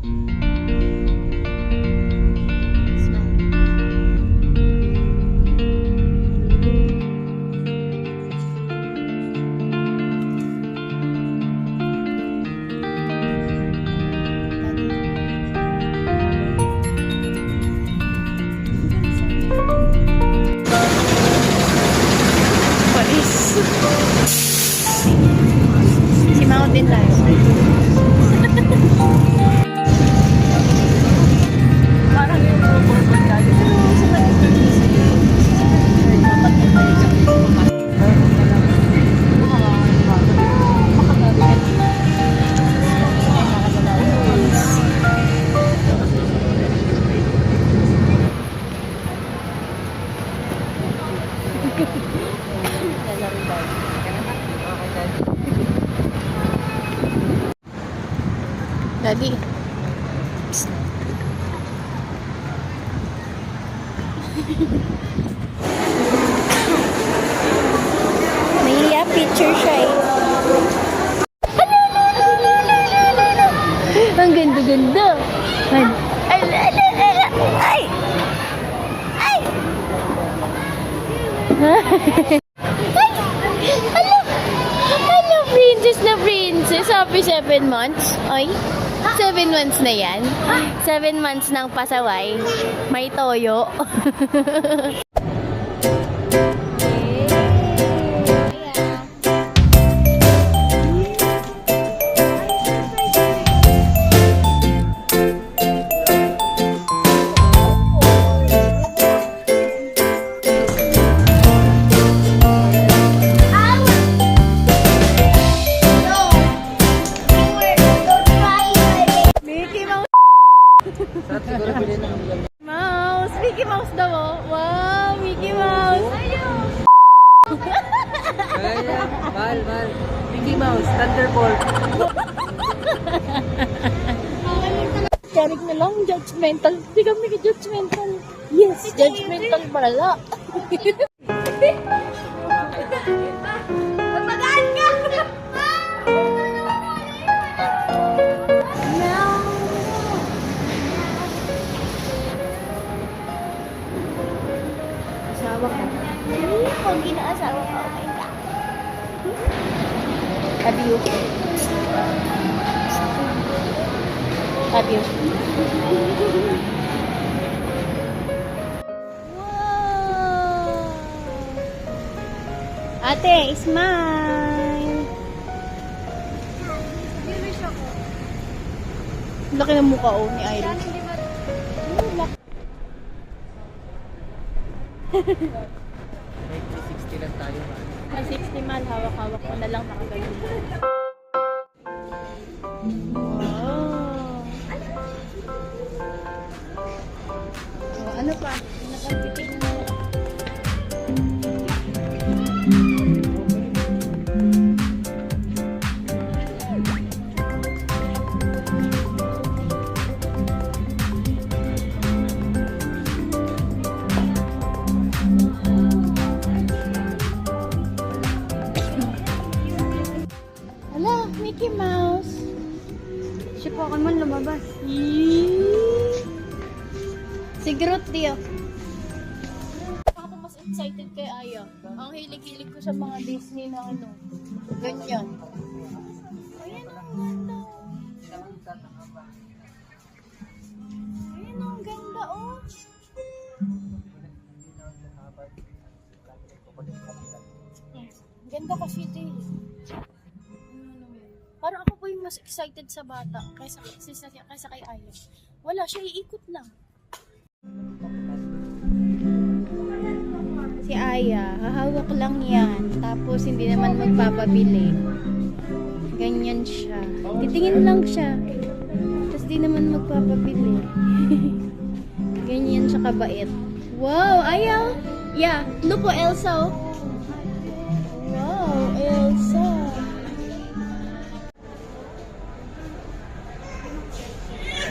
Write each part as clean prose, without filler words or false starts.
Si Mountain tayo. Parang yung purple tayo. Daddy. Psst. Mahiya, picture siya eh. Ang ganda-ganda. Ay! Ay! Ay! Hello, princess na princess. Happy 7 months. Ay, 7 months na yan. 7 months ng pasaway. May toyo. Mouse! Mickey Mouse daw oh! Wow! Mickey Mouse! Mahal. Mickey Mouse, Thunderbolt. Charik na lang, judgmental. Hindi kami ka-judgmental. Yes, judgmental pala. Mapagaan ka! Asawa ka. Kung ginaasawa ka, okay ka. Love you. Love you. Wow! Ate, smile! Laki ng mukha oh, ni Iris. May 360 lang tayo. May 60 mal, hawak-hawak ko na lang nakagaling. Wow! Oh, ano pa? Nakatitig na. Hala, Mickey Mouse. Siya po ako man lumabas. Si Groot diyo. Ako mas excited kay Aya. Ang hilig-hilig ko sa mga Disney na ano. Ganyan. Ayan ang ganda. Ayan ang ganda oh. Ganda kasi ito eh. Parang ako po yung mas excited sa bata kaysa kay Aya. Wala, siya iikot lang. Si Aya, hahawak lang yan. Tapos hindi naman magpapabili. Ganyan siya. Titingin lang siya. Tapos di naman magpapabili. Ganyan siya kabait. Wow, Aya! Yeah, look po Elsa oh. Wow, Elsa.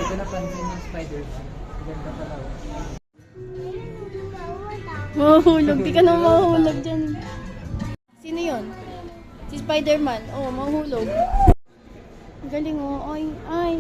Ito napansin yung Spider-Man. Ganda pala. Mahuhulog. Di ka na mahuhulog dyan. Sino yun? Si Spider-Man. Oh, mahuhulog. Galing oh. Ay, ay.